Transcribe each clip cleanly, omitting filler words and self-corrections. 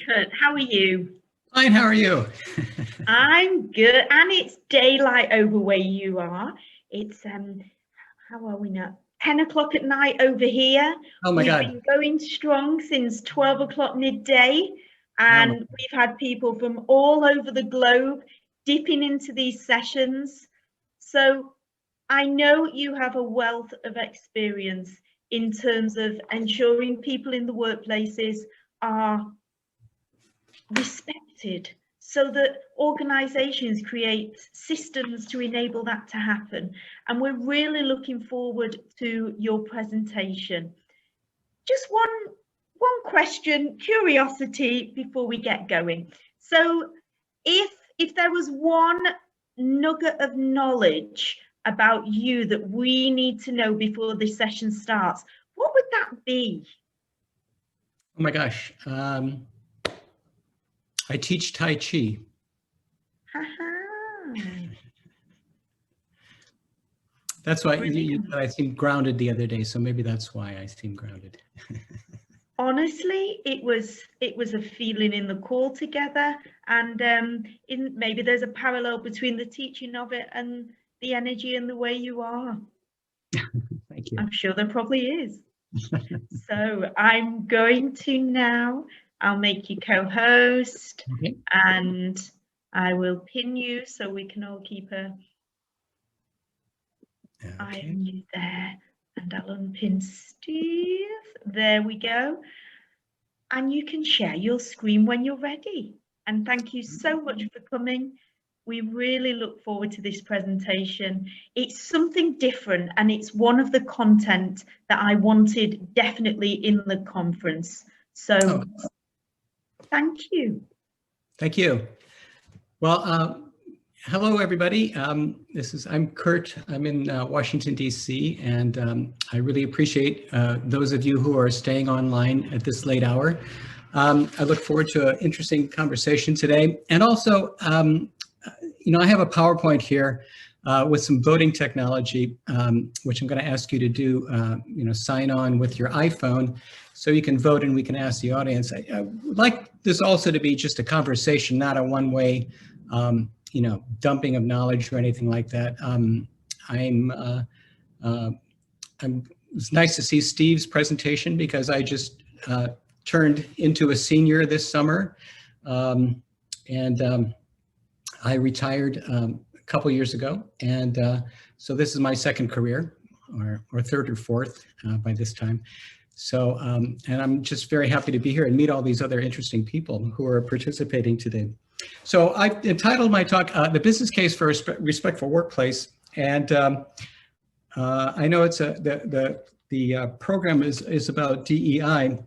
Kurt, how are you? Fine, how are you? I'm good, and it's daylight over where you are. It's how are we now? 10 o'clock at night over here. Oh my We've God. been going strong since 12 o'clock midday, Oh my, and we've had people from all over the globe dipping into these sessions. So I know you have a wealth of experience in terms of ensuring people in the workplaces are respected so that organizations create systems to enable that to happen. And we're really looking forward to your presentation. Just one question, curiosity before we get going. So if there was one nugget of knowledge about you that we need to know before this session starts, what would that be? oh my gosh. I teach Tai Chi. That's why I seemed grounded the other day, so maybe that's why I seem grounded. Honestly, it was a feeling in the call together, and maybe there's a parallel between the teaching of it and the energy and the way you are. Thank you. I'm sure there probably is. So I'm going to now, I'll make you co-host, Okay. and I will pin you so we can all keep eye on you there. And I'll unpin Steve. There we go. And you can share your screen when you're ready. And thank you so much for coming. We really look forward to this presentation. It's something different, and it's one of the content that I wanted definitely in the conference. So thank you. Thank you. Well, hello, everybody. I'm Kurt. I'm in Washington, D.C., and I really appreciate those of you who are staying online at this late hour. I look forward to an interesting conversation today. And also, I have a PowerPoint here with some voting technology, which I'm going to ask you to do, sign on with your iPhone so you can vote and we can ask the audience. I would like this also to be just a conversation, not a one-way dumping of knowledge or anything like that. It's nice to see Steve's presentation because I just turned into a senior this summer. I retired a couple years ago. And so this is my second career or third or fourth by this time. So, and I'm just very happy to be here and meet all these other interesting people who are participating today. So I've entitled my talk, The Business Case for a Respectful Workplace. And I know it's the program is about DEI.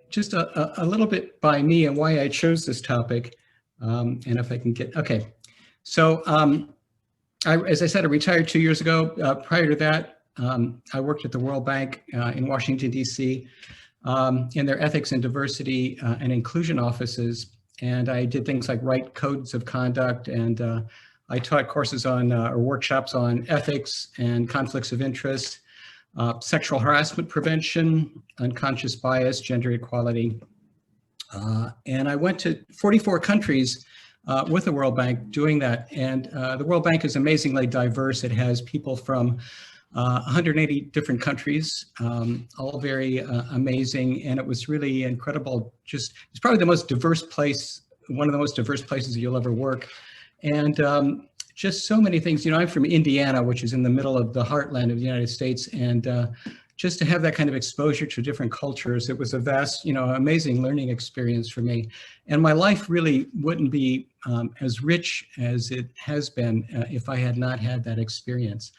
Just a little bit by me and why I chose this topic. And if I can get, okay. So as I said, I retired 2 years ago. Prior to that, I worked at the World Bank in Washington, D.C. In their ethics and diversity and inclusion offices. And I did things like write codes of conduct, and I taught courses on or workshops on ethics and conflicts of interest, sexual harassment prevention, unconscious bias, gender equality. And I went to 44 countries with the World Bank doing that. And the World Bank is amazingly diverse. It has people from 180 different countries, all very amazing. And it was really incredible. It's probably the most diverse place, one of the most diverse places you'll ever work. And just so many things. I'm from Indiana, which is in the middle of the heartland of the United States. And just to have that kind of exposure to different cultures, it was a vast, amazing learning experience for me. And my life really wouldn't be as rich as it has been if I had not had that experience.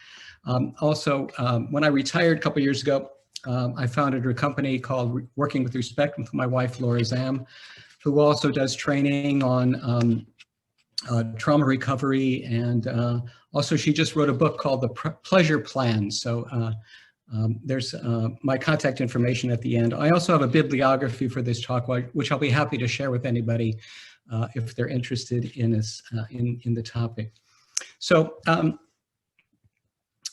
Also, when I retired a couple of years ago, I founded a company called Working with Respect with my wife, Laura Zam, who also does training on trauma recovery. And also she just wrote a book called The Pleasure Plan. So there's my contact information at the end. I also have a bibliography for this talk, which I'll be happy to share with anybody if they're interested in this, in the topic. So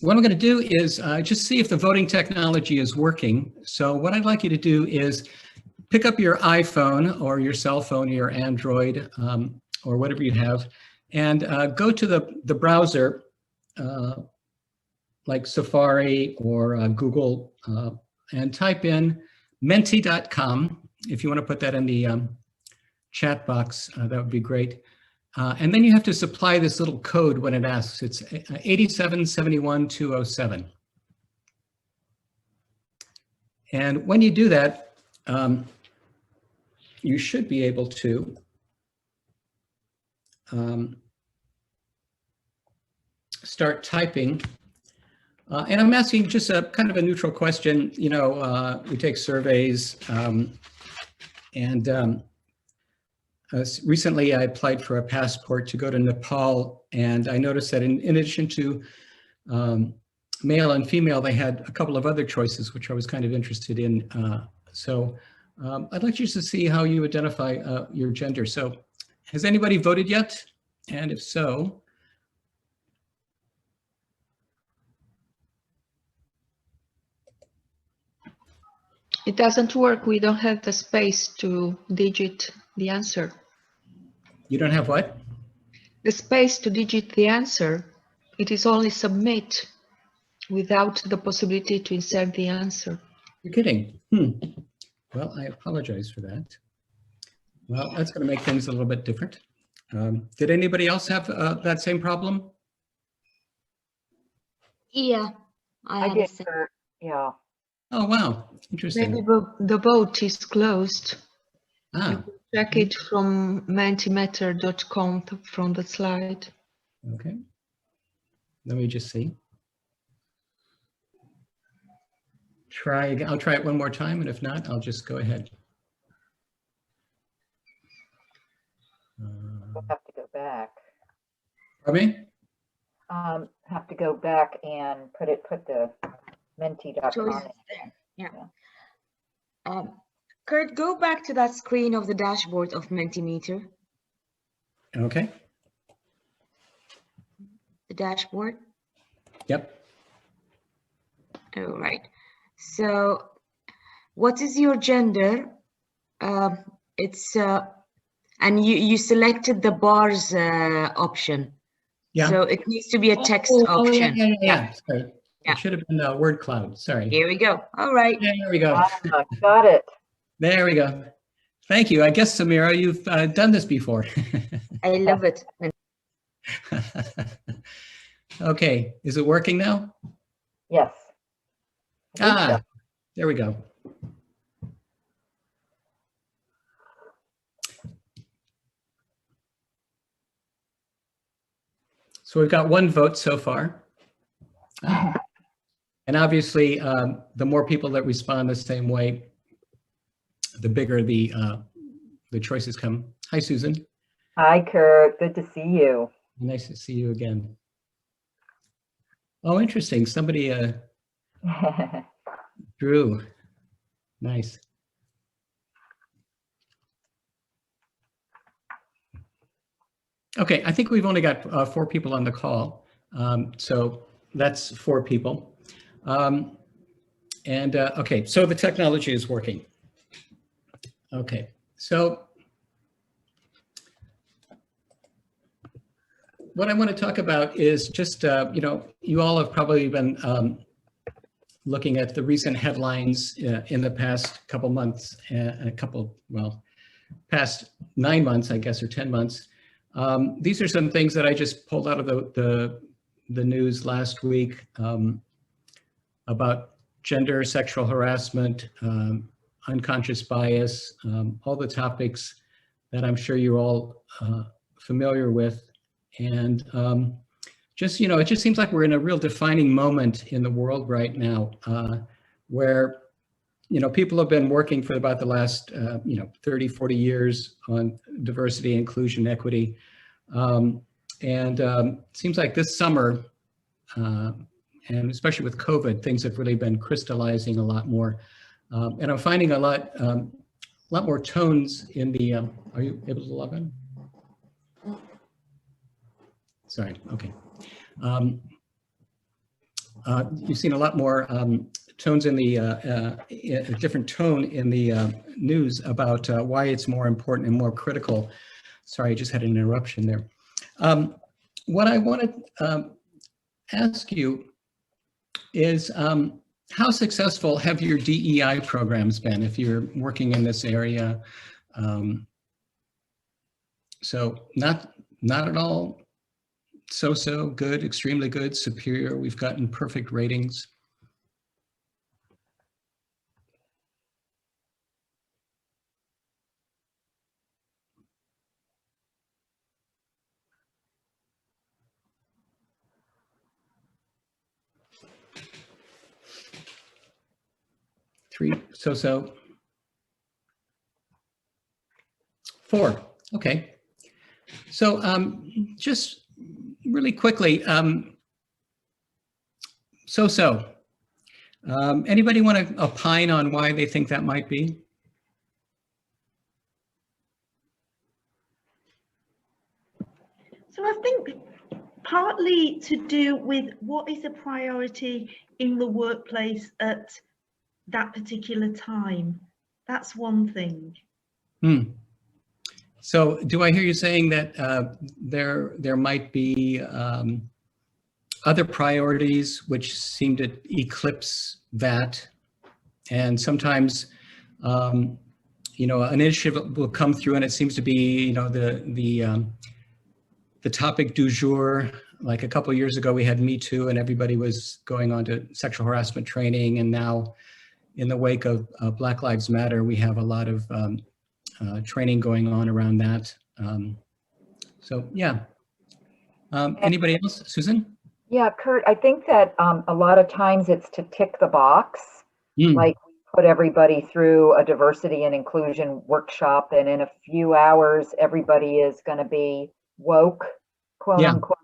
what I'm going to do is just see if the voting technology is working. So what I'd like you to do is pick up your iPhone or your cell phone or your Android or whatever you have, and go to the browser like Safari or Google and type in menti.com. If you want to put that in the chat box, that would be great. And then you have to supply this little code when it asks. It's 8771207. And when you do that, you should be able to start typing. And I'm asking just a kind of a neutral question. You know, we take surveys, recently I applied for a passport to go to Nepal, and I noticed that in addition to male and female, they had a couple of other choices, which I was kind of interested in. So I'd like you to see how you identify your gender. So has anybody voted yet? And if so, it doesn't work. We don't have the space to digit the answer. you don't have what? The space to digit the answer. It is only submit without the possibility to insert the answer. You're kidding. Well, I apologize for that. Well, that's going to make things a little bit different. Did anybody else have that same problem? Yeah, I did. understand. Yeah. Oh, wow. Interesting. Maybe the vote is closed. Ah, Check it from mentimeter.com from the slide. okay. Let me just see. Try again. I'll try it one more time, and if not, I'll just go ahead. We'll have to go back. Pardon me? Have to go back and put the menti.com. Choices there. Yeah. Kurt, go back to that screen of the dashboard of Mentimeter. Okay. The dashboard. Yep. All right. So, what is your gender? It's and you selected the bars option. Yeah. So it needs to be a text Oh, option. yeah. Sorry. Yeah. It should have been a word cloud. Sorry. Here we go. All right. Yeah, there we go. Got it. There we go. Thank you. I guess, Samira, you've done this before. I love it. Okay. Is it working now? Yes. I think so. There we go. So we've got one vote so far. And obviously, the more people that respond the same way, the bigger the choices come. Hi, Susan. Hi, Kurt. Good to see you. Nice to see you again. Oh, interesting. Somebody drew. Nice. Okay, I think we've only got 4 people on the call. So that's 4 people. Okay, so the technology is working. Okay, so what I want to talk about is just, you know, you all have probably been looking at the recent headlines in the past couple months, past 9 months, I guess, or 10 months. These are some things that I just pulled out of the news last week about gender, sexual harassment, unconscious bias, all the topics that I'm sure you're all familiar with. And just, you know, it just seems like we're in a real defining moment in the world right now where, you know, people have been working for about the last, 30, 40 years on diversity, inclusion, equity. It seems like this summer, and especially with COVID, things have really been crystallizing a lot more. And I'm finding a lot more tones in the, are you able to log in? Sorry, okay. You've seen a lot more tones in the a different tone in the news about why it's more important and more critical. Sorry, I just had an interruption there. What I want to ask you is how successful have your DEI programs been if you're working in this area? So not at all so good, extremely good, superior. We've gotten perfect ratings. Three, so. Four, okay. So just really quickly, anybody want to opine on why they think that might be? So I think partly to do with what is a priority in the workplace at that particular time. That's one thing. So do I hear you saying that there might be other priorities which seem to eclipse that, and sometimes you know, an initiative will come through and it seems to be, you know, the topic du jour. Like a couple of years ago, we had Me Too, and everybody was going on to sexual harassment training, and now in the wake of Black Lives Matter, we have a lot of training going on around that. So yeah. Anybody else? Susan? Yeah, Kurt, I think that a lot of times it's to tick the box. Like we put everybody through a diversity and inclusion workshop, and in a few hours, everybody is going to be woke, quote unquote.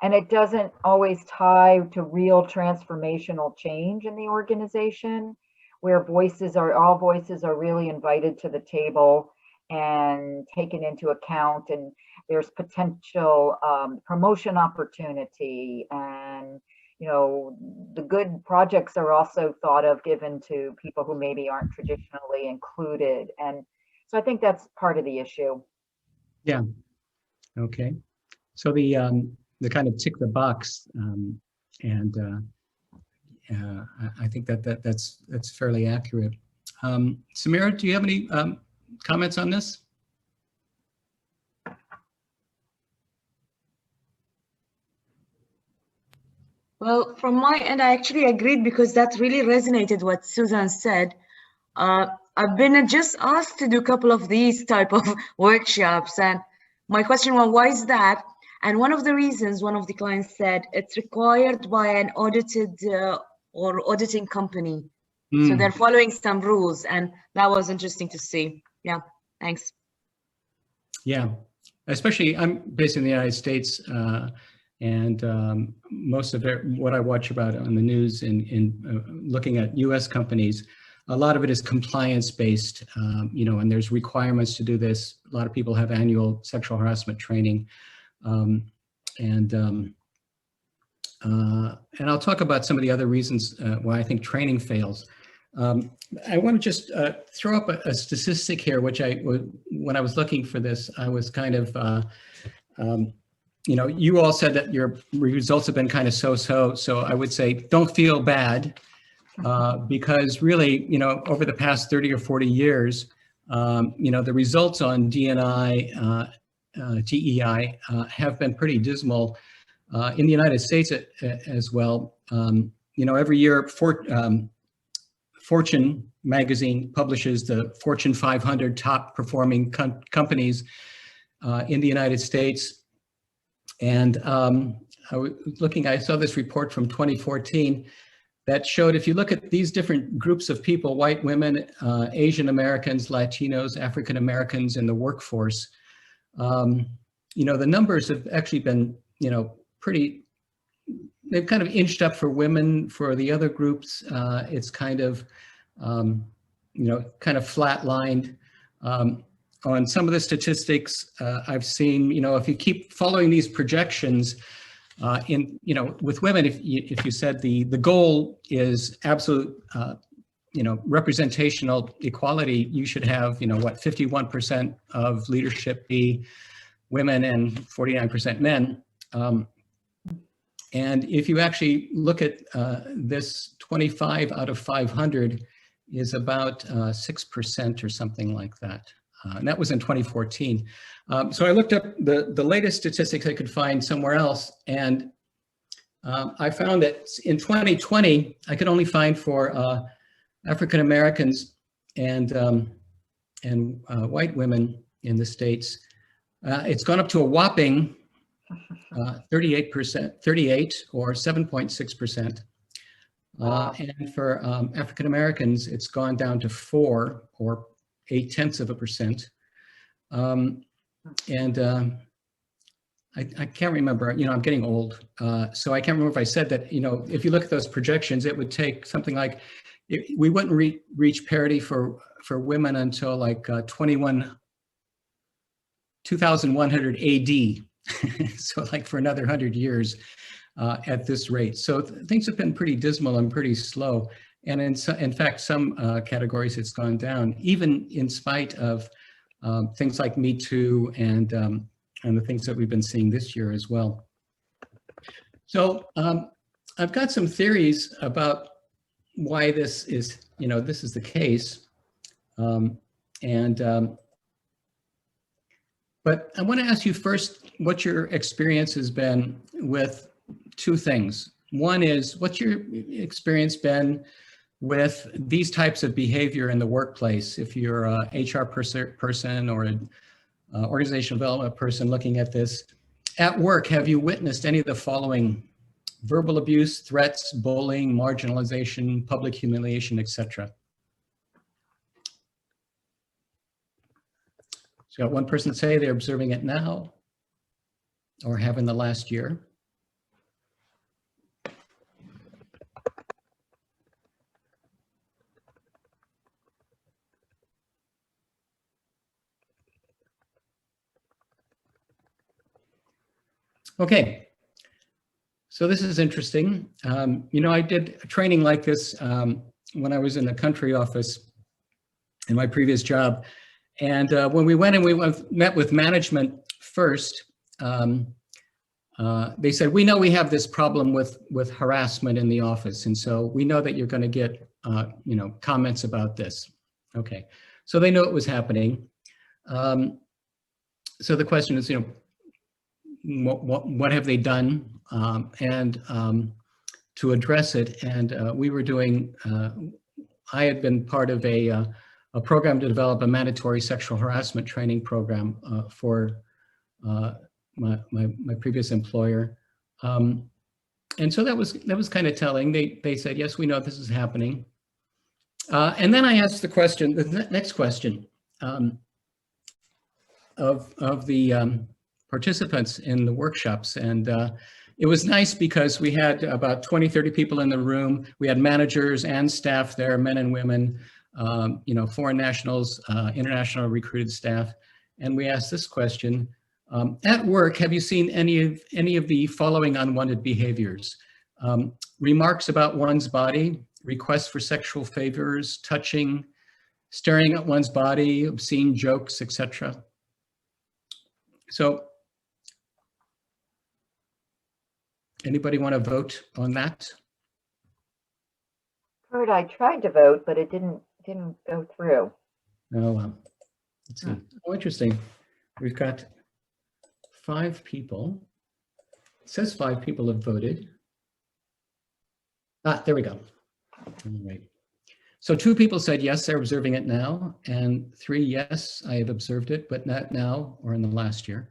And it doesn't always tie to real transformational change in the organization, where all voices are really invited to the table and taken into account, and there's potential promotion opportunity, and you know, the good projects are also thought of, given to people who maybe aren't traditionally included. And so I think that's part of the issue. Yeah. Okay. So the kind of tick the box, and I think that's fairly accurate. Samira, do you have any comments on this? Well, from my end, I actually agreed, because that really resonated what Susan said. I've been just asked to do a couple of these type of workshops, and my question was, why is that? And one of the reasons, one of the clients said, it's required by an audited or auditing company. So they're following some rules, and that was interesting to see. Yeah, thanks. Yeah, especially I'm based in the United States, and most of what I watch about on the news in looking at US companies, a lot of it is compliance based, you know, and there's requirements to do this. A lot of people have annual sexual harassment training. And I'll talk about some of the other reasons why I think training fails. I want to just throw up a statistic here, which when I was looking for this, I was kind of, you know, you all said that your results have been kind of so I would say don't feel bad, because really, you know, over the past 30 or 40 years, you know, the results on DEI have been pretty dismal in the United States as well. You know, every year Fortune magazine publishes the Fortune 500 top performing companies in the United States. And I was looking, I saw this report from 2014 that showed, if you look at these different groups of people, white women, Asian Americans, Latinos, African Americans in the workforce, you know, the numbers have actually been, you know, they've kind of inched up for women. For the other groups, it's kind of, you know, kind of flatlined. On some of the statistics I've seen, you know, if you keep following these projections, With women, if you said the goal is absolute, representational equality, you should have, 51% of leadership be women and 49% men. And if you actually look at this, 25 out of 500 is about 6% or something like that. And that was in 2014. So I looked up the latest statistics I could find somewhere else, and I found that in 2020, I could only find for African Americans and white women in the States, it's gone up to a whopping 38%, 38 or 7.6%. And for African Americans, it's gone down to 4 or 0.8%. I can't remember, I'm getting old. So I can't remember if I said that, if you look at those projections, it would take something like, we wouldn't reach parity for women until like 2100 AD. So like for another 100 years at this rate. So things have been pretty dismal and pretty slow. And in fact, some categories it's gone down, even in spite of things like Me Too and the things that we've been seeing this year as well. So I've got some theories about why this is, this is the case. But I want to ask you first what your experience has been with two things. One is, what's your experience been with these types of behavior in the workplace? If you're a HR person or an organizational development person looking at this, at work, have you witnessed any of the following: verbal abuse, threats, bullying, marginalization, public humiliation, etc.? So got one person say they're observing it now or have in the last year. Okay, so this is interesting. I did a training like this when I was in the country office in my previous job. And when we went and we met with management first, they said, we know we have this problem with harassment in the office. And so we know that you're going to get, comments about this. Okay, so they know it was happening. So the question is, what have they done to address it? And we were doing, I had been part of a program to develop a mandatory sexual harassment training program for my previous employer. And so that was kind of telling. They said, yes, we know this is happening. And then I asked the next question of the participants in the workshops. And it was nice because we had about 20, 30 people in the room. We had managers and staff there, men and women, foreign nationals, international recruited staff. And we asked this question: at work, have you seen any of the following unwanted behaviors? Remarks about one's body, requests for sexual favors, touching, staring at one's body, obscene jokes, etc. So, anybody want to vote on that? Kurt, I tried to vote, but it didn't go through. Oh, let's see. Oh, interesting. We've got 5 people. It says 5 people have voted. Ah, there we go. All right. So 2 people said yes, they're observing it now, and 3 yes, I have observed it, but not now or in the last year.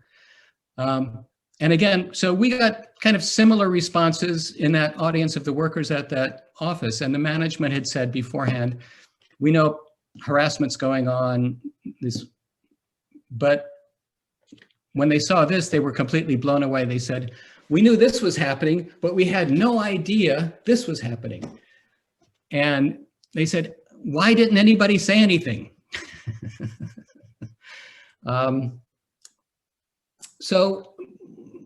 And again, so we got kind of similar responses in that audience of the workers at that office, and the management had said beforehand, we know harassment's going on, but when they saw this, they were completely blown away. They said, we knew this was happening, but we had no idea this was happening. And they said, why didn't anybody say anything? So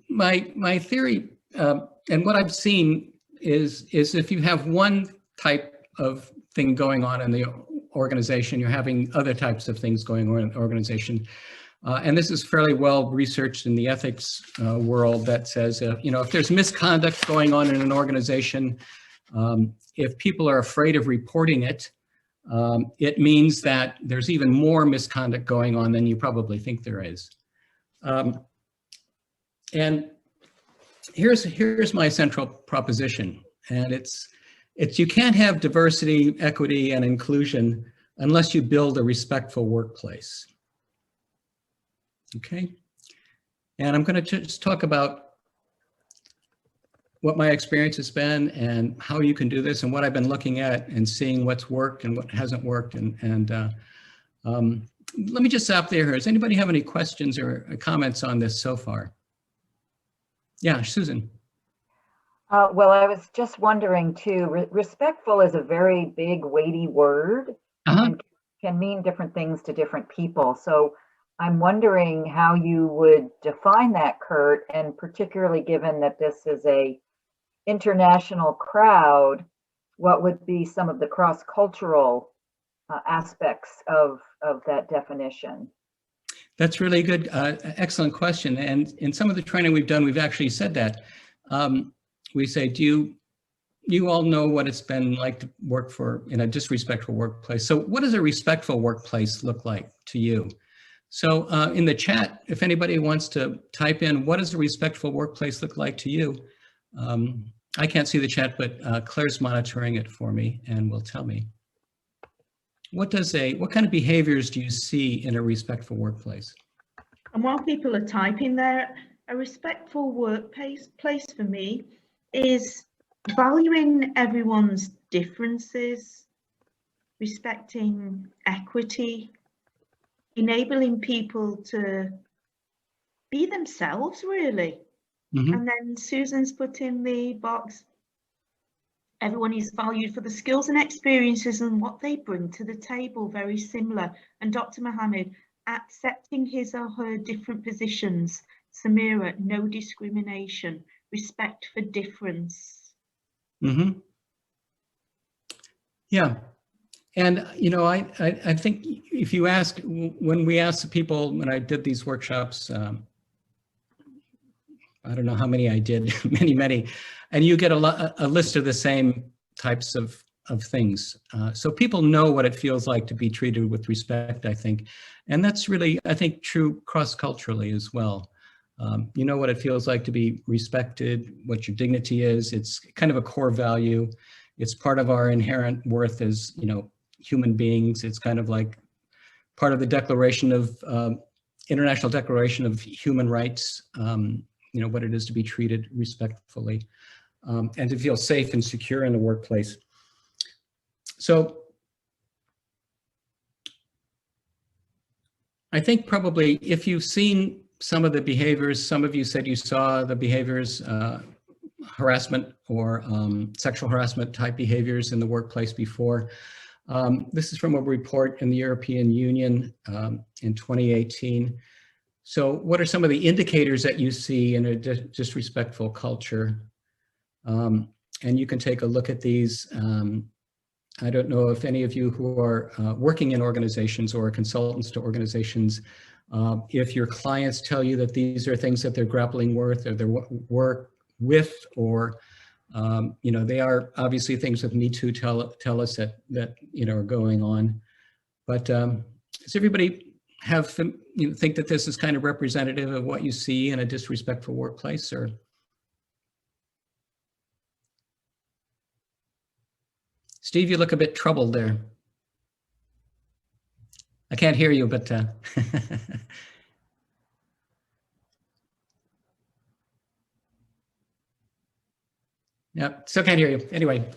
my theory and what I've seen is if you have one type of thing going on in the organization, you're having other types of things going on in the organization. And this is fairly well researched in the ethics world that says, you know, if there's misconduct going on in an organization, if people are afraid of reporting it, it means that there's even more misconduct going on than you probably think there is. And here's my central proposition, and it's you can't have diversity, equity, and inclusion unless you build a respectful workplace. Okay, and I'm going to just talk about what my experience has been and how you can do this and what I've been looking at and seeing what's worked and what hasn't worked. And let me just stop there. Does anybody have any questions or comments on this so far? Yeah, Susan. Well, I was just wondering too, respectful is a very big, weighty word and can mean different things to different people. So I'm wondering how you would define that, Kurt, and particularly given that this is a international crowd, what would be some of the cross-cultural aspects of that definition? That's really good. Excellent question. And in some of the training we've done, we've actually said that. We say, do you all know what it's been like to work in a disrespectful workplace? So what does a respectful workplace look like to you? So in the chat, if anybody wants to type in, what does a respectful workplace look like to you? I can't see the chat, but Claire's monitoring it for me and will tell me. What kind of behaviors do you see in a respectful workplace? And while people are typing there, a respectful workplace for me is valuing everyone's differences, respecting equity, enabling people to be themselves, really. Mm-hmm. And then Susan's put in the box, everyone is valued for the skills and experiences and what they bring to the table, very similar. And Dr. Mohammed, accepting his or her different positions. Samira, no discrimination, respect for difference. Mm-hmm. Yeah. And, you know, I think if you ask, when we asked the people, when I did these workshops, I don't know how many I did, many, and you get a list of the same types of things. So people know what it feels like to be treated with respect, I think. And that's really, I think, true cross-culturally as well. You know what it feels like to be respected, what your dignity is. It's kind of a core value. It's part of our inherent worth as, you know, human beings. It's kind of like part of the Declaration of, International Declaration of Human Rights, you know, what it is to be treated respectfully and to feel safe and secure in the workplace. So I think probably if you've seen some of the behaviors, some of you said you saw the behaviors, harassment or sexual harassment type behaviors in the workplace before. This is from a report in the European Union in 2018. So what are some of the indicators that you see in a disrespectful culture? And you can take a look at these. I don't know if any of you who are working in organizations or consultants to organizations, if your clients tell you that these are things that they're grappling with or they work with, or you know, they are obviously things that Me Too tell us that you know are going on. But does everybody have, you know, think that this is kind of representative of what you see in a disrespectful workplace? Or Steve, you look a bit troubled there. I can't hear you, but yeah, still can't hear you. Anyway,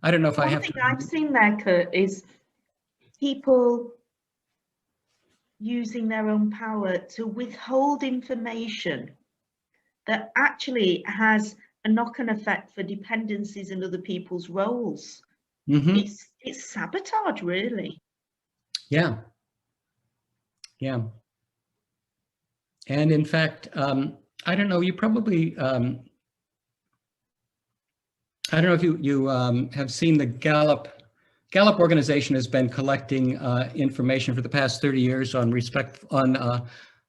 I don't know if I have. One thing I've seen there, Kurt, is people using their own power to withhold information that actually has a knock-on effect for dependencies in other people's roles. Mm-hmm. It's sabotage, really. Yeah. Yeah. And in fact, I don't know, you probably I don't know if you have seen the Gallup organization has been collecting information for the past 30 years on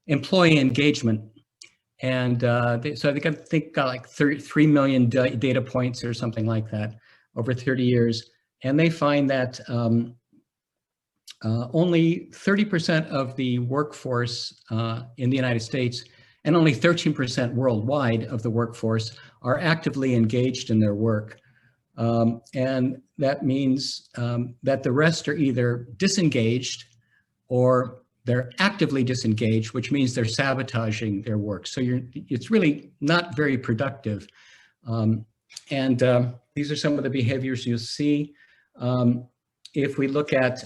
employee engagement. And so they got like 3 million data points or something like that over 30 years. And they find that only 30% of the workforce in the United States and only 13% worldwide of the workforce are actively engaged in their work. And that means that the rest are either disengaged or they're actively disengaged, which means they're sabotaging their work. So it's really not very productive. And these are some of the behaviors you'll see. If we look at,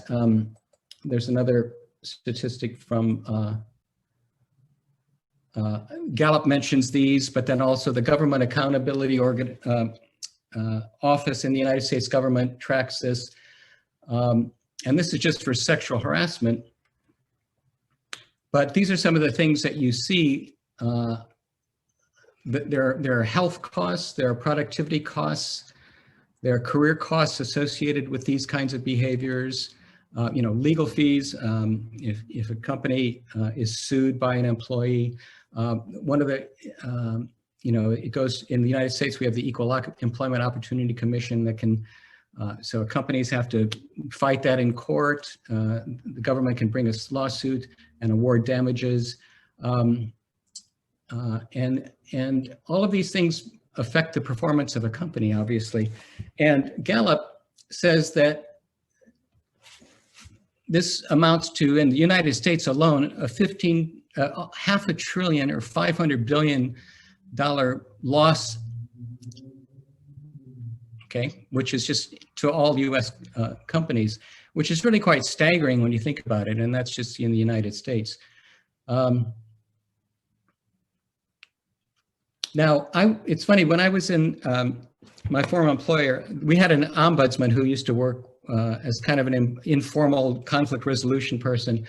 there's another statistic from Gallup mentions these, but then also the Government Accountability Office in the United States government tracks this. And this is just for sexual harassment. But these are some of the things that you see. There are health costs, there are productivity costs, there are career costs associated with these kinds of behaviors. Legal fees, if a company is sued by an employee, one of the, it goes in the United States, we have the Equal Employment Opportunity Commission that can, so companies have to fight that in court. The government can bring a lawsuit and award damages. And all of these things affect the performance of a company, obviously. And Gallup says that this amounts to, in the United States alone, half a trillion or $500 billion loss, okay, which is just to all US companies, which is really quite staggering when you think about it, and that's just in the United States. Now, it's funny, when I was in my former employer, we had an ombudsman who used to work as kind of an informal conflict resolution person.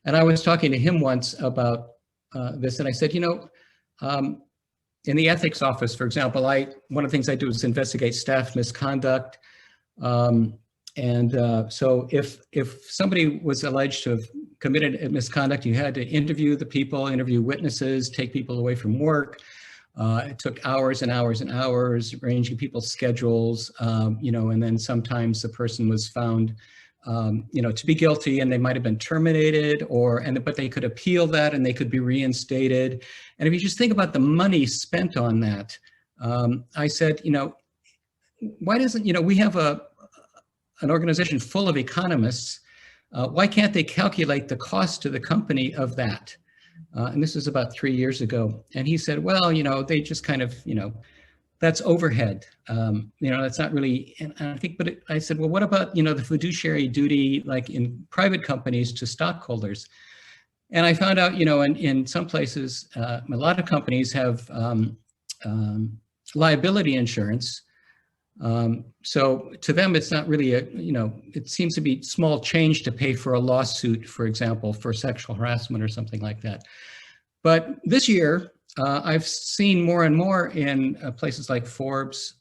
And I was talking to him once about this, and I said, in the ethics office, for example, one of the things I do is investigate staff misconduct. So if somebody was alleged to have committed misconduct, you had to interview the people, interview witnesses, take people away from work. It took hours and hours and hours, arranging people's schedules, and then sometimes the person was found, to be guilty, and they might have been terminated, but they could appeal that and they could be reinstated. And if you just think about the money spent on that, I said, why doesn't, we have an organization full of economists. Why can't they calculate the cost to the company of that? And this is about 3 years ago. And he said, well, they just kind of, that's overhead. That's not really, and I think, but I said, well, what about, the fiduciary duty, like in private companies to stockholders? And I found out, in some places, a lot of companies have liability insurance. So to them, it's not really it seems to be small change to pay for a lawsuit, for example, for sexual harassment or something like that. But this year, I've seen more and more in places like Forbes,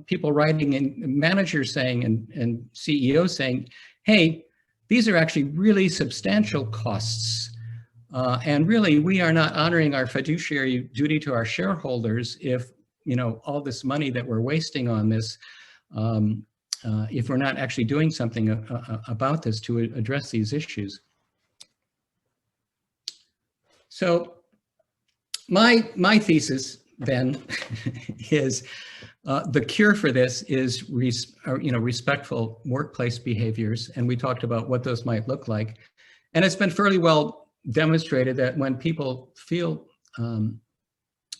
people writing and managers saying and CEOs saying, hey, these are actually really substantial costs. And really, we are not honoring our fiduciary duty to our shareholders if all this money that we're wasting on this, if we're not actually doing something about this to address these issues. So my thesis then is the cure for this is respectful workplace behaviors, and we talked about what those might look like. And it's been fairly well demonstrated that when people feel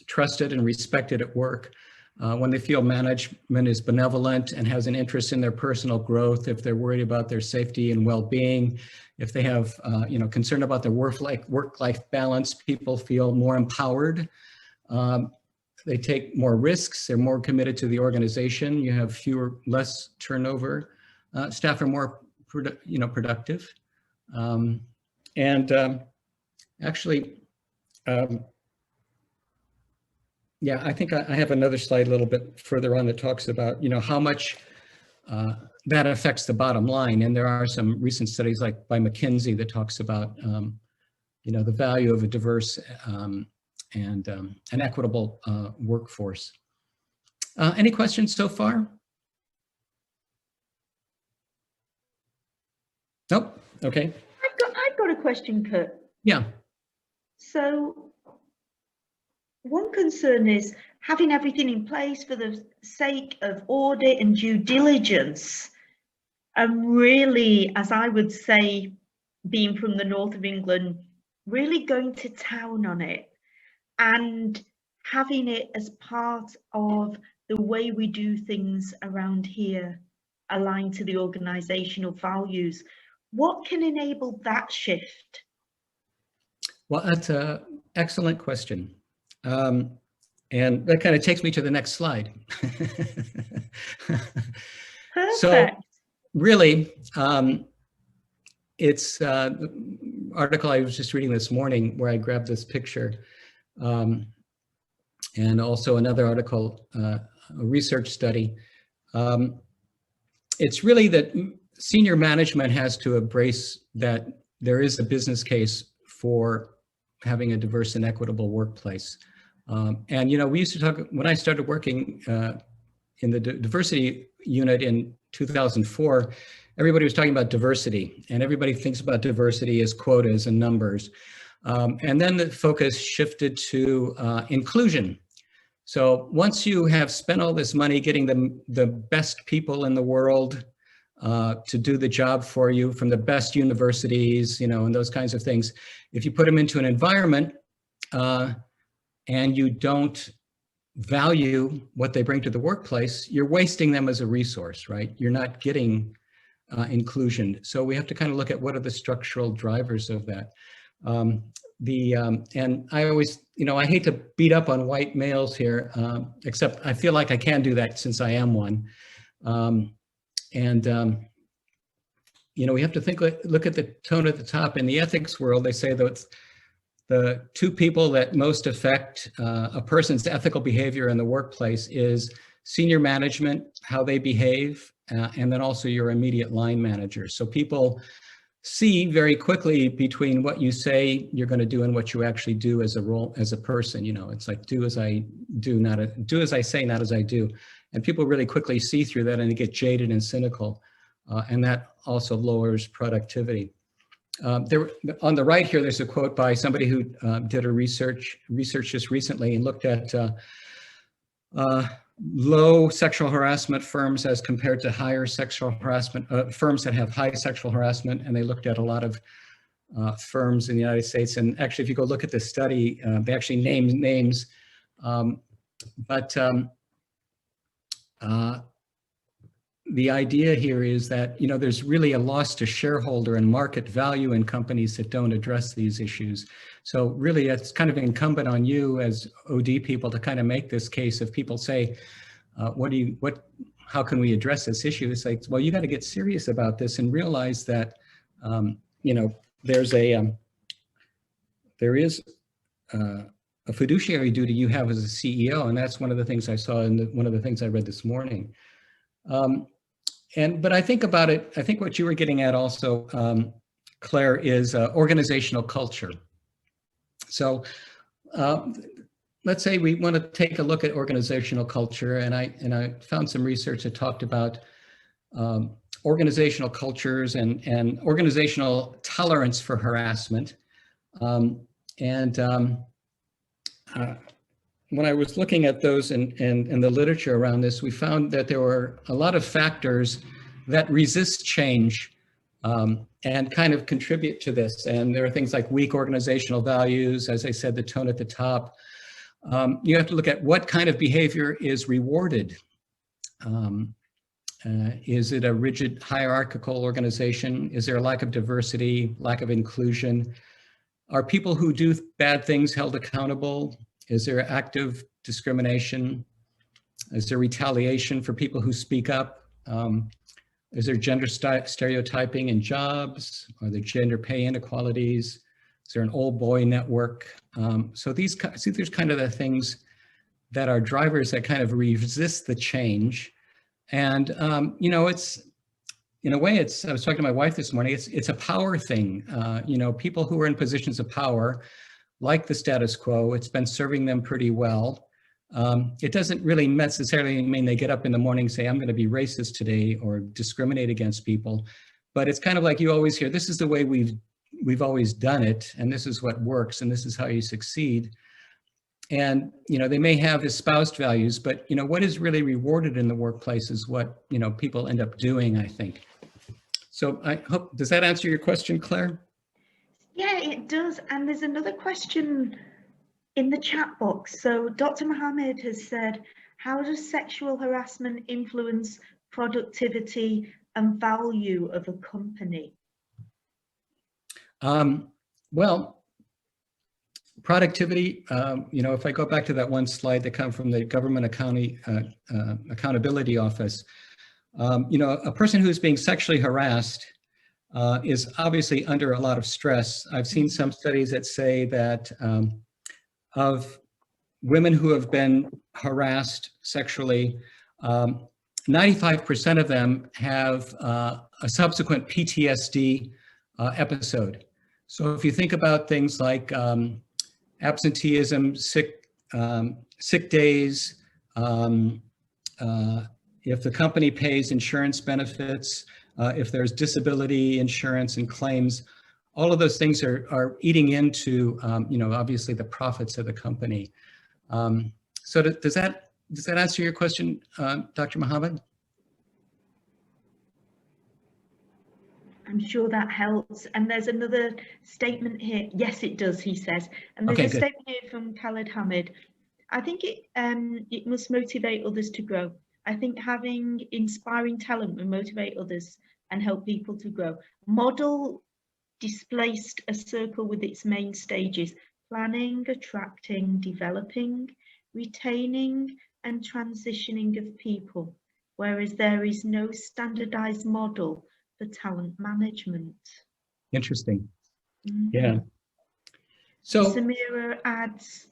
trusted and respected at work, when they feel management is benevolent and has an interest in their personal growth, if they're worried about their safety and well-being, if they have concern about their work-life balance, people feel more empowered. They take more risks. They're more committed to the organization. You have less turnover. Staff are more productive. Yeah, I think I have another slide a little bit further on that talks about, how much that affects the bottom line. And there are some recent studies like by McKinsey that talks about, the value of a diverse and an equitable workforce. Any questions so far? Nope. Okay. I've got a question, Kurt. Yeah. So one concern is having everything in place for the sake of audit and due diligence. And really, as I would say, being from the north of England, really going to town on it and having it as part of the way we do things around here, aligned to the organizational values. What can enable that shift? Well, that's an excellent question. And that kind of takes me to the next slide. Perfect. So really, it's the article I was just reading this morning where I grabbed this picture. And also another article, a research study. It's really that senior management has to embrace that there is a business case for having a diverse and equitable workplace. And, we used to talk, when I started working in the diversity unit in 2004, everybody was talking about diversity, and everybody thinks about diversity as quotas and numbers. And then the focus shifted to inclusion. So once you have spent all this money getting the best people in the world to do the job for you from the best universities, and those kinds of things, if you put them into an environment and you don't value what they bring to the workplace, you're wasting them as a resource, right? You're not getting inclusion. So we have to kind of look at what are the structural drivers of that. And I always, I hate to beat up on white males here, except I feel like I can do that since I am one. We have to look at the tone at the top. In the ethics world, they say that the two people that most affect a person's ethical behavior in the workplace is senior management, how they behave, and then also your immediate line manager. So people see very quickly between what you say you're going to do and what you actually do as a role, as a person. It's like do as I do, do as I say, not as I do. And people really quickly see through that and they get jaded and cynical. And that also lowers productivity. On the right here, there's a quote by somebody who did a research just recently and looked at low sexual harassment firms as compared to higher sexual harassment firms that have high sexual harassment. And they looked at a lot of firms in the United States. And actually, if you go look at this study, they actually named names. The idea here is that, there's really a loss to shareholder and market value in companies that don't address these issues. So really, it's kind of incumbent on you as OD people to kind of make this case. If people say, how can we address this issue? It's like, well, you got to get serious about this and realize that, there is a fiduciary duty you have as a CEO. And that's one of the things I saw in one of the things I read this morning. But I think about it, I think what you were getting at also, Claire, is organizational culture. So let's say we want to take a look at organizational culture, and I found some research that talked about organizational cultures and organizational tolerance for harassment. When I was looking at those and the literature around this, we found that there were a lot of factors that resist change and kind of contribute to this. And there are things like weak organizational values, as I said, the tone at the top. You have to look at what kind of behavior is rewarded. Is it a rigid hierarchical organization? Is there a lack of diversity, lack of inclusion? Are people who do bad things held accountable? Is there active discrimination? Is there retaliation for people who speak up? Is there gender stereotyping in jobs? Are there gender pay inequalities? Is there an old boy network? So there's kind of the things that are drivers that kind of resist the change. And, you know, it's, in a way, I was talking to my wife this morning, it's a power thing. You know, people who are in positions of power, like the status quo, it's been serving them pretty well. It doesn't really necessarily mean they get up in the morning and say, I'm going to be racist today or discriminate against people. But it's kind of like you always hear, this is the way we've always done it, and this is what works, and this is how you succeed. And, you know, they may have espoused values, but, you know, what is really rewarded in the workplace is what, you know, people end up doing, I think. So I hope, does that answer your question, Claire? Yeah, it does. And there's another question in the chat box. So Dr. Mohammed has said, how does sexual harassment influence productivity and value of a company? Well, productivity, you know, if I go back to that one slide that come from the Government Accountability Office, you know, a person who's being sexually harassed is obviously under a lot of stress. I've seen some studies that say that of women who have been harassed sexually, 95% of them have a subsequent PTSD episode. So if you think about things like absenteeism, sick days, if the company pays insurance benefits, if there's disability insurance and claims, all of those things are eating into, you know, obviously the profits of the company. So does that answer your question, Dr. Mohammed? I'm sure that helps. And there's another statement here. Yes, it does, he says. And there's a statement here from Khaled Hamid. I think it must motivate others to grow. I think having inspiring talent will motivate others and help people to grow. Model displaced a circle with its main stages: planning, attracting, developing, retaining, and transitioning of people, whereas there is no standardized model for talent management. Interesting. Yeah. So Samira adds,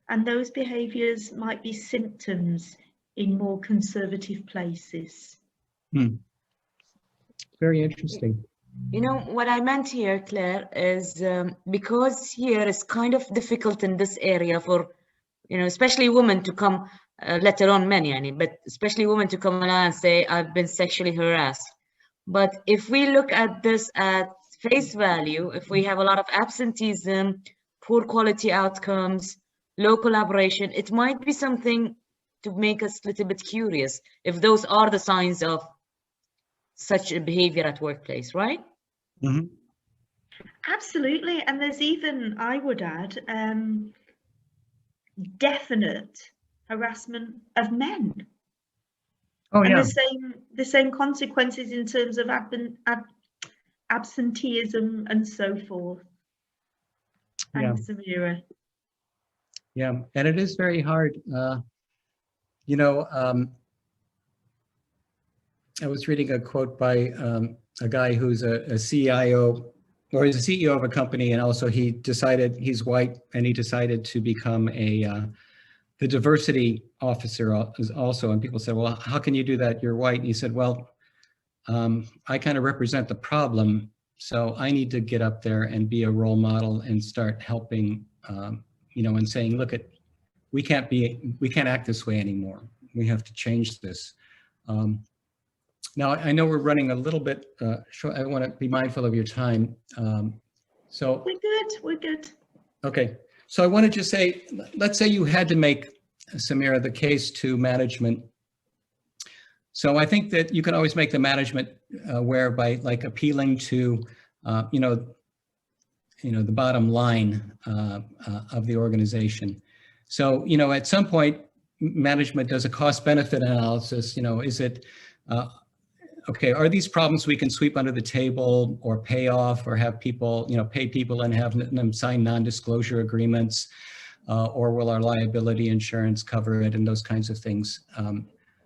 and those behaviors might be symptoms in more conservative places. Very interesting. You know, what I meant here, Claire, is because here it's kind of difficult in this area for, you know, especially women to come, let alone men, but especially women to come along and say, I've been sexually harassed. But if we look at this at face value, if we have a lot of absenteeism, poor quality outcomes, low collaboration, it might be something to make us a little bit curious if those are the signs of such a behavior at workplace, right? Mm-hmm. Absolutely. And there's even, I would add, definite harassment of men. Oh, and yeah. the same consequences in terms of absenteeism and so forth. Thanks, Samira. Yeah, and it is very hard. You know, I was reading a quote by a guy who's a CIO, or he's a CEO of a company, and also he's white, and he decided to become the diversity officer also. And people said, well, how can you do that? You're white. And he said, well, I kind of represent the problem, so I need to get up there and be a role model and start helping, you know, and saying, look, we can't act this way anymore. We have to change this. Now, I know we're running a little bit short. I want to be mindful of your time. So we're good. Okay, so I want to just say, let's say you had to make, Samira, the case to management. So I think that you can always make the management aware by like appealing to, you know, the bottom line of the organization. So, you know, at some point, management does a cost-benefit analysis. You know, is it okay, are these problems we can sweep under the table or pay off, or have people, you know, pay people and have them sign non-disclosure agreements, or will our liability insurance cover it, and those kinds of things.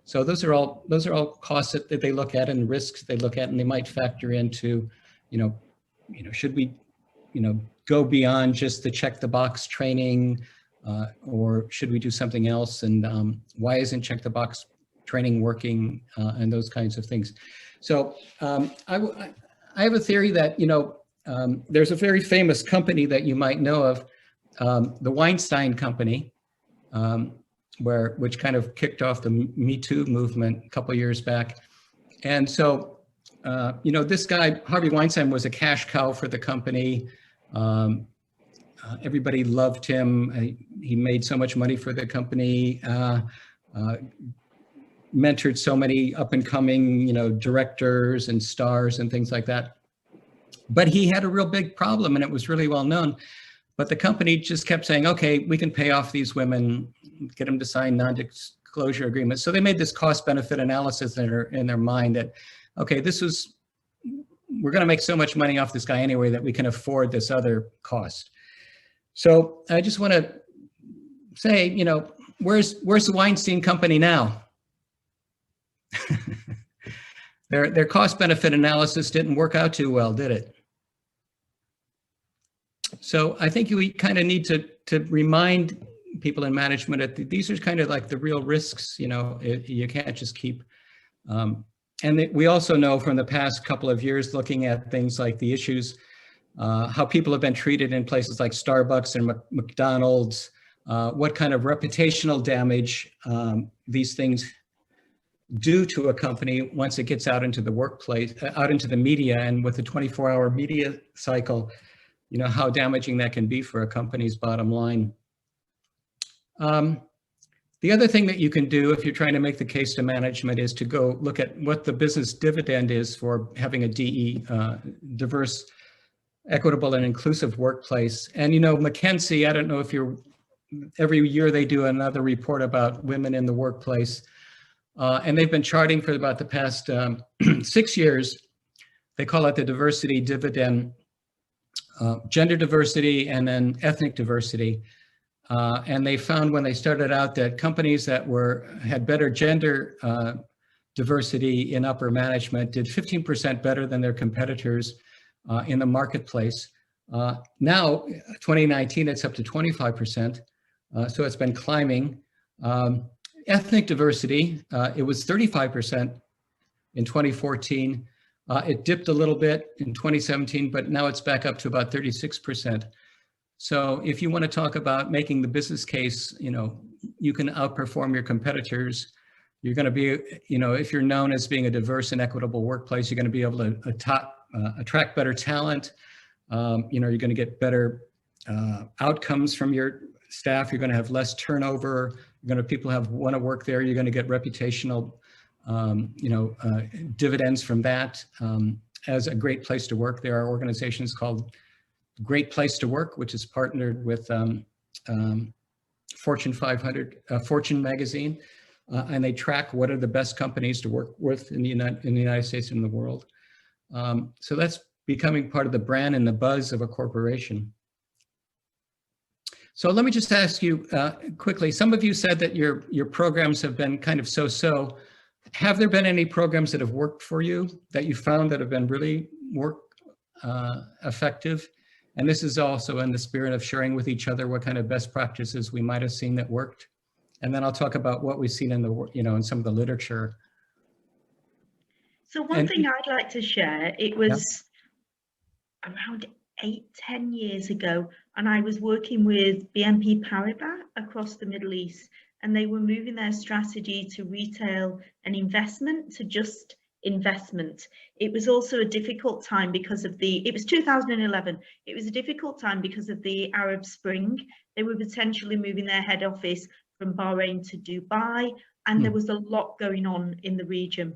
So those are all costs that they look at, and risks they look at, and they might factor into, you know, should we, you know, go beyond just the check the box training, or should we do something else? And why isn't check the box training working, and those kinds of things. So I have a theory that, there's a very famous company that you might know of, the Weinstein Company, which kind of kicked off the Me Too movement a couple of years back. And so, this guy, Harvey Weinstein, was a cash cow for the company. Everybody loved him. He made so much money for the company, mentored so many up and coming, directors and stars and things like that. But he had a real big problem, and it was really well known. But the company just kept saying, okay, we can pay off these women, get them to sign non-disclosure agreements. So they made this cost-benefit analysis in their mind that, okay, we're going to make so much money off this guy anyway that we can afford this other cost. So I just want to say, where's the Weinstein Company now? Their cost-benefit analysis didn't work out too well, did it? So I think we kind of need to remind people in management that these are kind of like the real risks. You can't just keep. And we also know from the past couple of years, looking at things like the issues, how people have been treated in places like Starbucks and McDonald's, what kind of reputational damage these things do to a company once it gets out into the workplace, out into the media, and with the 24-hour media cycle, how damaging that can be for a company's bottom line. The other thing that you can do if you're trying to make the case to management is to go look at what the business dividend is for having a diverse, equitable, and inclusive workplace. And McKinsey, I don't know if every year they do another report about women in the workplace. And they've been charting for about the past 6 years. They call it the diversity dividend, gender diversity and then ethnic diversity. And they found when they started out that companies that had better gender diversity in upper management did 15% better than their competitors in the marketplace. Now, 2019, it's up to 25%. So it's been climbing. Ethnic diversity, it was 35% in 2014. It dipped a little bit in 2017, but now it's back up to about 36%. So if you want to talk about making the business case, you can outperform your competitors. You're going to be, if you're known as being a diverse and equitable workplace, you're going to be able to attract better talent. You're going to get better outcomes from your staff. You're going to have less turnover. You're going to people want to work there. You're going to get reputational, dividends from that as a great place to work. There are organizations called Great Place to Work, which is partnered with Fortune 500, Fortune magazine, and they track what are the best companies to work with in the United States and in the world. So that's becoming part of the brand and the buzz of a corporation. So let me just ask you quickly, some of you said that your programs have been kind of so-so. Have there been any programs that have worked for you that you found that have been really effective? And this is also in the spirit of sharing with each other what kind of best practices we might have seen that worked. And then I'll talk about what we've seen in in some of the literature. So one thing I'd like to share, it was around 8-10 years ago, and I was working with BNP Paribas across the Middle East, and they were moving their strategy to retail and investment to just investment. It was also a difficult time because of it was 2011. It was a difficult time because of the Arab Spring. They were potentially moving their head office from Bahrain to Dubai, and there was a lot going on in the region.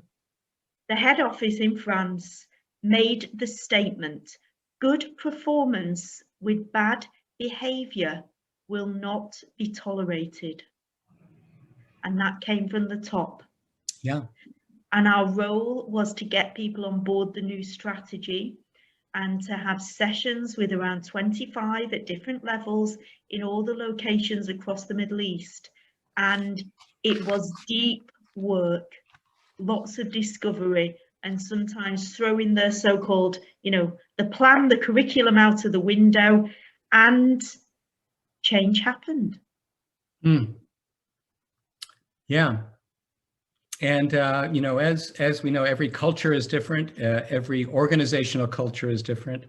The head office in France made the statement, good performance with bad behavior will not be tolerated. And that came from the top. Yeah. And our role was to get people on board the new strategy and to have sessions with around 25 at different levels in all the locations across the Middle East. And it was deep work, lots of discovery, and sometimes throwing the so-called, the plan, the curriculum out of the window, and change happened. Mm. Yeah. And, you know, as we know, every culture is different. Every organizational culture is different.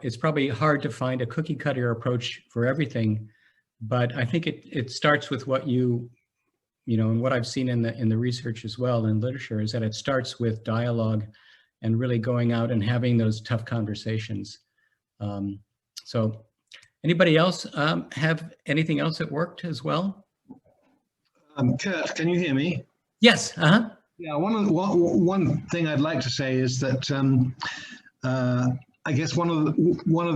It's probably hard to find a cookie cutter approach for everything, but I think it starts with what you know, and what I've seen in the research as well in literature is that it starts with dialogue and really going out and having those tough conversations. So anybody else have anything else that worked as well? Kurt, can you hear me? Yes. Uh-huh. Yeah, one thing I'd like to say is that I guess one of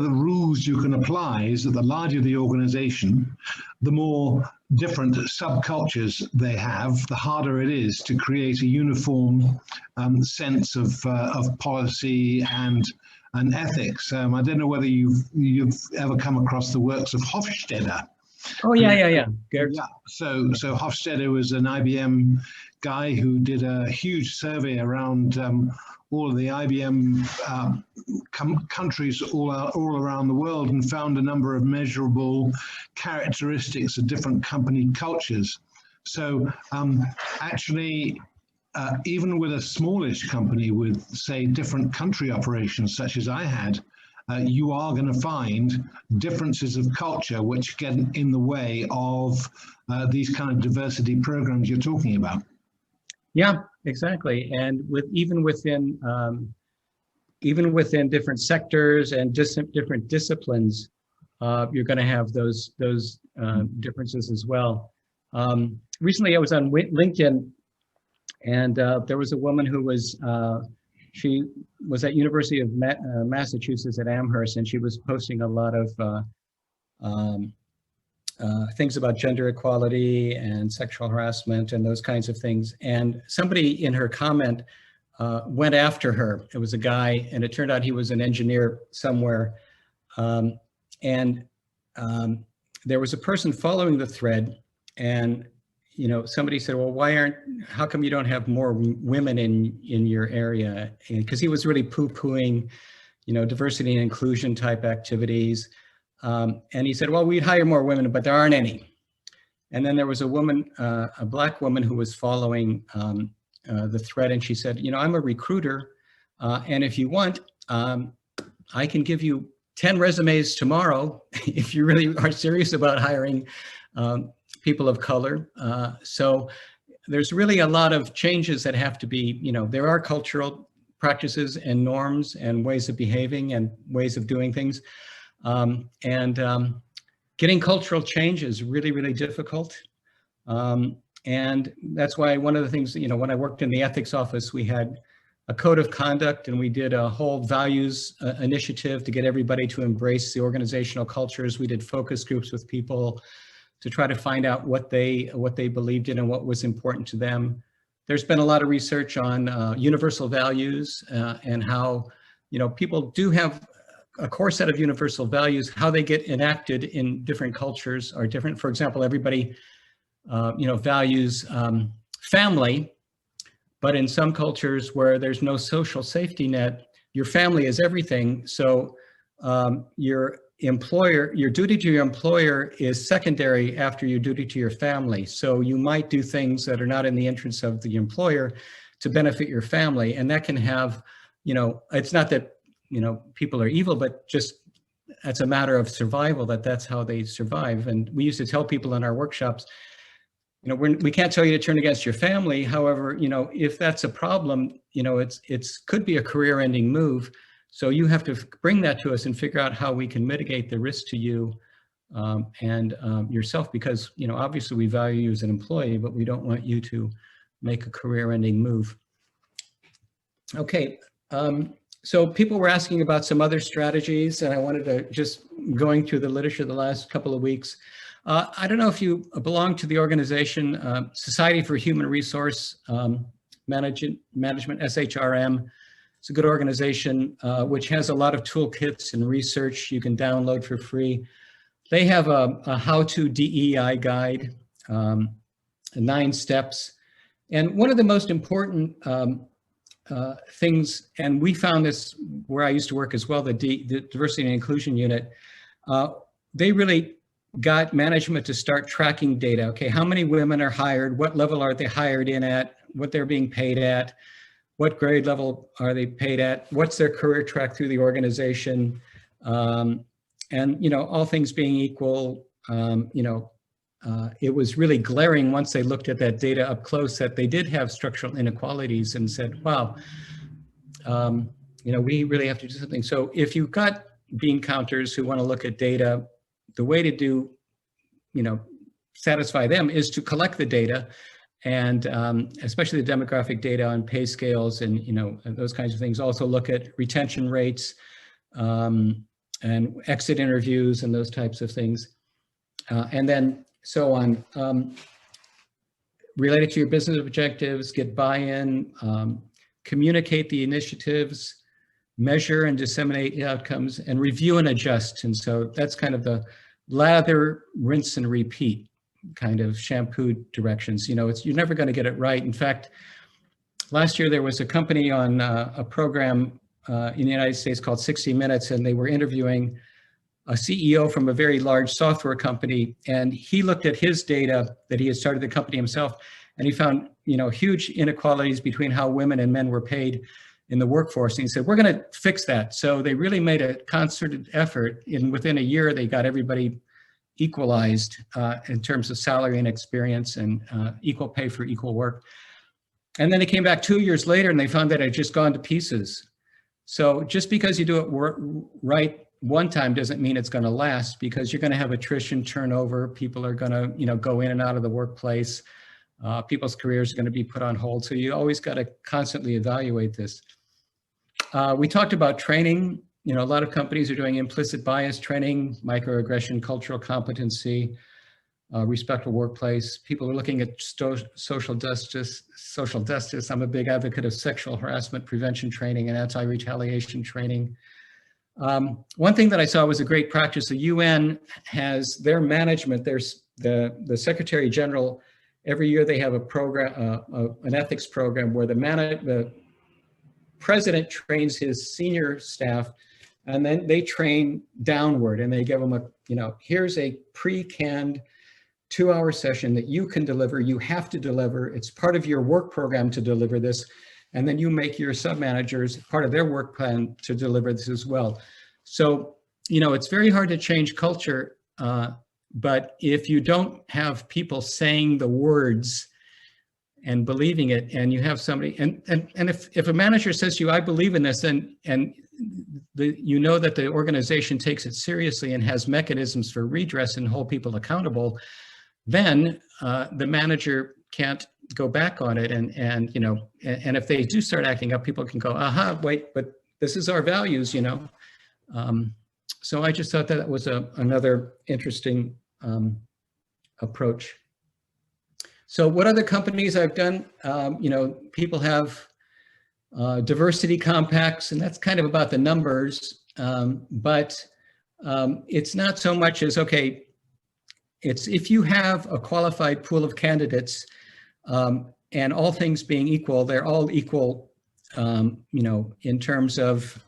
the rules you can apply is that the larger the organization, the more different subcultures they have, the harder it is to create a uniform sense of policy and ethics. I don't know whether you've ever come across the works of Hofstede. Oh yeah. Yeah. So Hofstede was an IBM guy who did a huge survey around all of the IBM countries all around the world and found a number of measurable characteristics of different company cultures. So actually, even with a smallish company with, say, different country operations, such as I had, you are going to find differences of culture which get in the way of these kind of diversity programs you're talking about. Yeah, exactly. And even within different sectors and just different disciplines, you're going to have those differences as well. Recently, I was on LinkedIn, and there was a woman who was she was at University of Massachusetts at Amherst, and she was posting a lot of things about gender equality and sexual harassment and those kinds of things. And somebody in her comment went after her. It was a guy, and it turned out he was an engineer somewhere. And there was a person following the thread, and you know, somebody said, well, how come you don't have more women in your area? Because he was really poo-pooing, you know, diversity and inclusion type activities. And he said, well, we'd hire more women, but there aren't any. And then there was a woman, a Black woman who was following the thread, and she said, you know, I'm a recruiter, and if you want, I can give you 10 resumes tomorrow if you really are serious about hiring people of color. So there's really a lot of changes that have to be, you know, there are cultural practices and norms and ways of behaving and ways of doing things. Getting cultural change is really, really difficult. And that's why one of the things, you know, when I worked in the ethics office, we had a code of conduct, and we did a whole values initiative to get everybody to embrace the organizational cultures. We did focus groups with people to try to find out what they believed in and what was important to them. There's been a lot of research on universal values and how, you know, people do have a core set of universal values. How they get enacted in different cultures are different. For example, everybody, you know, values family, but in some cultures where there's no social safety net, your family is everything. So your duty to your employer is secondary after your duty to your family. So you might do things that are not in the interest of the employer to benefit your family. And that can have, you know, it's not that, you know, people are evil, but just it's a matter of survival, that's how they survive. And we used to tell people in our workshops, you know, we can't tell you to turn against your family. However, you know, if that's a problem, you know, it's could be a career-ending move. So you have to bring that to us and figure out how we can mitigate the risk to you and yourself, because, you know, obviously we value you as an employee, but we don't want you to make a career-ending move. Okay, so people were asking about some other strategies, and I wanted to just going through the literature the last couple of weeks. I don't know if you belong to the organization Society for Human Resource Management, SHRM. It's a good organization which has a lot of toolkits and research you can download for free. They have a how-to DEI guide, 9 steps. And one of the most important things, and we found this where I used to work as well, the diversity and inclusion unit, they really got management to start tracking data. Okay, how many women are hired? What level are they hired in at? What they're being paid at? What grade level are they paid at? What's their career track through the organization? And, you know, all things being equal, it was really glaring once they looked at that data up close that they did have structural inequalities and said, wow, you know, we really have to do something. So if you've got bean counters who want to look at data, the way to do, you know, satisfy them is to collect the data, and especially the demographic data on pay scales and, you know, those kinds of things. Also look at retention rates and exit interviews and those types of things. And then so on. Related to your business objectives, get buy-in, communicate the initiatives, measure and disseminate outcomes, and review and adjust. And so that's kind of the lather, rinse, and repeat kind of shampoo directions. You know, you're never going to get it right. In fact, last year there was a company on a program in the United States called 60 Minutes, and they were interviewing a CEO from a very large software company, and he looked at his data that he had started the company himself, and he found, you know, huge inequalities between how women and men were paid in the workforce. And he said, we're going to fix that. So they really made a concerted effort. Within a year, they got everybody equalized in terms of salary and experience, and equal pay for equal work. And then they came back 2 years later and they found that it had just gone to pieces. So just because you do it right one time doesn't mean it's going to last, because you're going to have attrition, turnover. People are going to, you know, go in and out of the workplace. People's careers are going to be put on hold. So you always got to constantly evaluate this. We talked about training. You know, a lot of companies are doing implicit bias training, microaggression, cultural competency, respectful workplace. People are looking at social justice. I'm a big advocate of sexual harassment prevention training and anti-retaliation training. One thing that I saw was a great practice. The UN has their management. There's the Secretary General. Every year they have a program, an ethics program, where the president trains his senior staff, and then they train downward, and they give them here's a pre-canned 2-hour session that you can deliver. You have to deliver. It's part of your work program to deliver this. And then you make your sub-managers part of their work plan to deliver this as well. So, you know, it's very hard to change culture, but if you don't have people saying the words and believing it, and you have somebody, and if a manager says to you, I believe in this, and you know that the organization takes it seriously and has mechanisms for redress and hold people accountable, then the manager can't go back on it, and you know, and if they do start acting up, people can go, aha, wait, but this is our values, you know. So I just thought that was another interesting approach. So what other companies I've done, you know, people have diversity compacts, and that's kind of about the numbers, but it's not so much as, okay, it's if you have a qualified pool of candidates, and all things being equal, they're all equal, you know, in terms of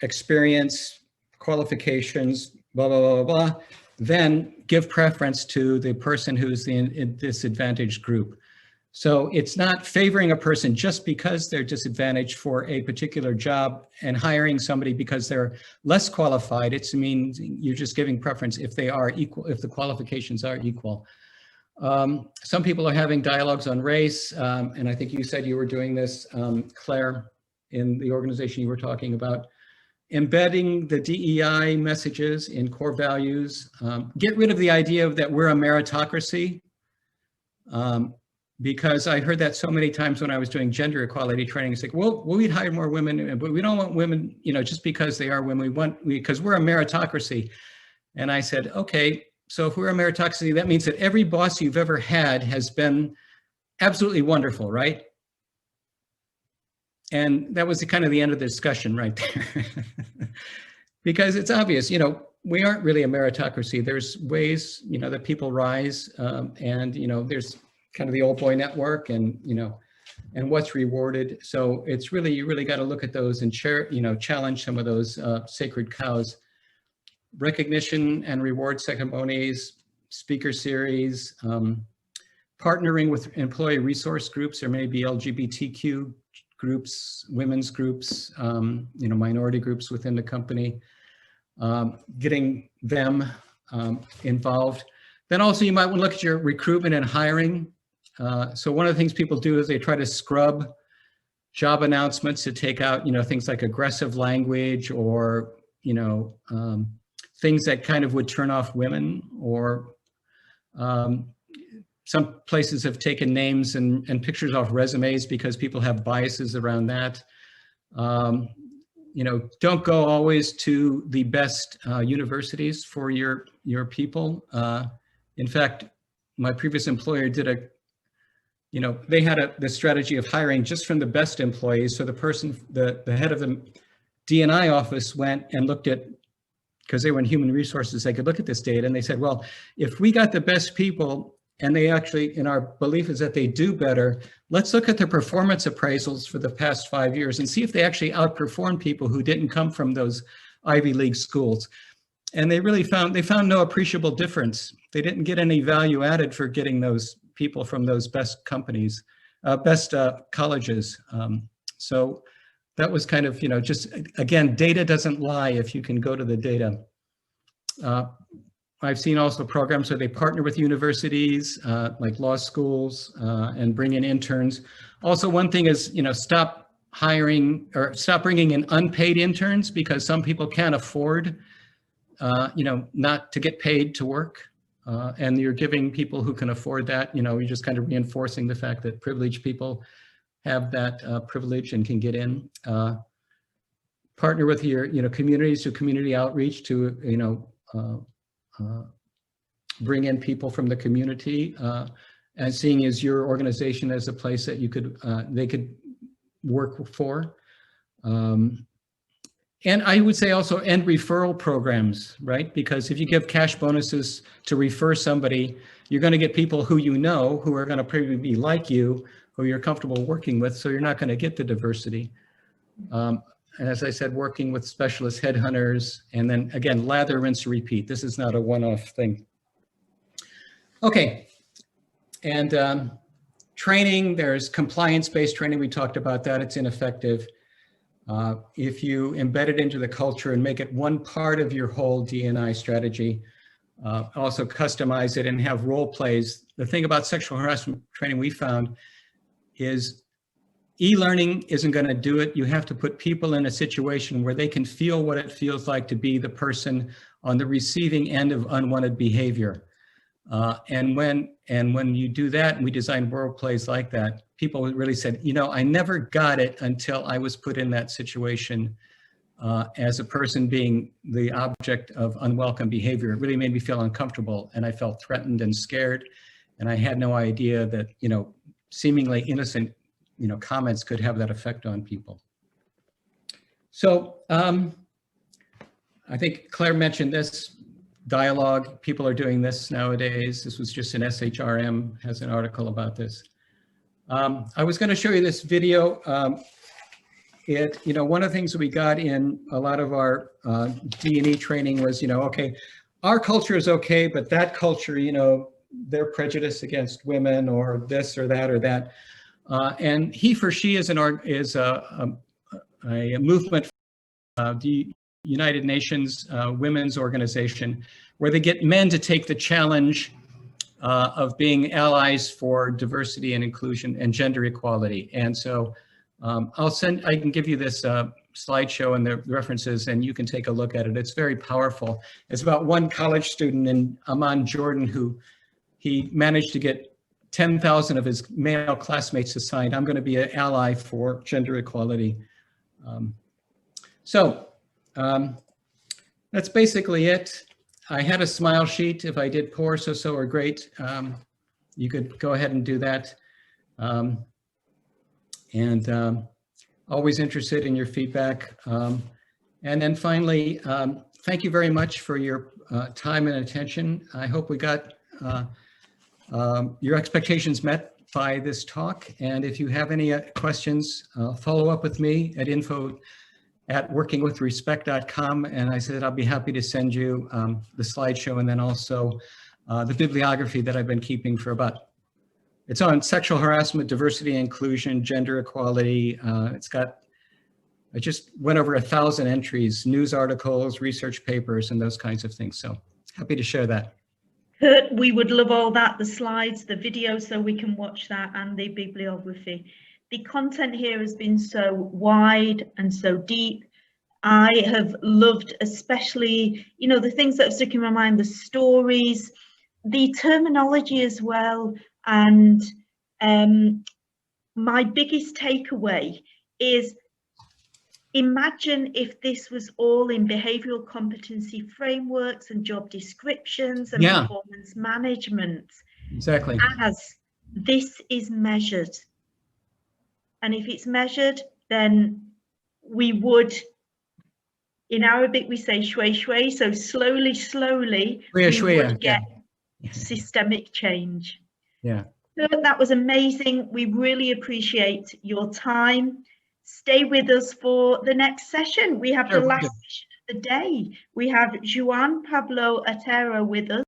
experience, qualifications, blah, blah, blah, blah, blah, then give preference to the person who's in disadvantaged group. So it's not favoring a person just because they're disadvantaged for a particular job and hiring somebody because they're less qualified. It means you're just giving preference if they are equal, if the qualifications are equal. Some people are having dialogues on race, and I think you said you were doing this, Claire, in the organization you were talking about. Embedding the DEI messages in core values. Get rid of the idea of that we're a meritocracy, because I heard that so many times when I was doing gender equality training. It's like, well, we'd hire more women, but we don't want women, you know, just because they are women. Because we're a meritocracy. And I said, okay, so if we're a meritocracy, that means that every boss you've ever had has been absolutely wonderful, right? And that was kind of the end of the discussion right there. Because it's obvious, you know, we aren't really a meritocracy. There's ways, you know, that people rise, and, you know, there's kind of the old boy network, and, you know, and what's rewarded. So it's really, you really got to look at those and share, you know, challenge some of those sacred cows. recognition and reward ceremonies, speaker series, partnering with employee resource groups. There may be LGBTQ groups, women's groups, minority groups within the company, getting them involved. Then also you might want to look at your recruitment and hiring. So one of the things people do is they try to scrub job announcements to take out, things like aggressive language or, things that kind of would turn off women, or some places have taken names and pictures off resumes because people have biases around that. Don't go always to the best universities for your people. In fact, my previous employer did they had the strategy of hiring just from the best employees. So the person, the head of the D&I office went and looked at, because they were in human resources, they could look at this data, and they said, well, if we got the best people, and they actually, in our belief is that they do better, let's look at their performance appraisals for the past 5 years and see if they actually outperform people who didn't come from those Ivy League schools. And they really found no appreciable difference. They didn't get any value added for getting those people from those best companies, best colleges. So that was kind of, just, again, data doesn't lie if you can go to the data. I've seen also programs where they partner with universities, like law schools, and bring in interns. Also, one thing is, stop hiring or stop bringing in unpaid interns, because some people can't afford, not to get paid to work. And you're giving people who can afford that, you're just kind of reinforcing the fact that privileged people have that privilege and can get in. Partner with your, communities, to community outreach to, bring in people from the community, and seeing as your organization as a place that you could, they could work for. And I would say also end referral programs, right? Because if you give cash bonuses to refer somebody, you're going to get people who who are going to probably be like you, who you're comfortable working with, so you're not going to get the diversity. And as I said, working with specialist headhunters, and then again, lather, rinse, repeat. This is not a one-off thing. Okay, and training, there's compliance-based training. We talked about that, it's ineffective. If you embed it into the culture and make it one part of your whole D&I strategy, also customize it and have role plays. The thing about sexual harassment training we found is e-learning isn't going to do it. You have to put people in a situation where they can feel what it feels like to be the person on the receiving end of unwanted behavior. And when you do that, and we design role plays like that, people really said, I never got it until I was put in that situation as a person being the object of unwelcome behavior. It really made me feel uncomfortable, and I felt threatened and scared, and I had no idea that, seemingly innocent, comments could have that effect on people. So I think Claire mentioned this. Dialogue, people are doing this nowadays. This was just an SHRM has an article about this. I was going to show you this video. One of the things that we got in a lot of our D&E training was, okay, our culture is okay, but that culture, they're prejudiced against women or this or that or that. And he for she is a movement, the United Nations Women's Organization, where they get men to take the challenge of being allies for diversity and inclusion and gender equality. And so I can give you this slideshow and the references, and you can take a look at it. It's very powerful. It's about one college student in Amman, Jordan, who he managed to get 10,000 of his male classmates to sign, I'm going to be an ally for gender equality. That's basically it. I had a smile sheet. If I did poor, so, or great, you could go ahead and do that. Always interested in your feedback. And then finally, thank you very much for your time and attention. I hope we got your expectations met by this talk. And if you have any questions, follow up with me at info at workingwithrespect.com, and I said I'll be happy to send you the slideshow and then also the bibliography that I've been keeping for it's on sexual harassment, diversity, inclusion, gender equality. I just went over 1,000 entries, news articles, research papers, and those kinds of things. So happy to share that. Kurt, we would love all that, the slides, the video, so we can watch that, and the bibliography. The content here has been so wide and so deep. I have loved, especially, the things that have stuck in my mind, the stories, the terminology as well. And my biggest takeaway is, imagine if this was all in behavioural competency frameworks and job descriptions and performance management. Exactly. As this is measured. And if it's measured, then we would, in Arabic we say shway shway, so slowly, we would get systemic change. Yeah. That was amazing. We really appreciate your time. Stay with us for the next session. We have the last session of the day. We have Juan Pablo Atera with us.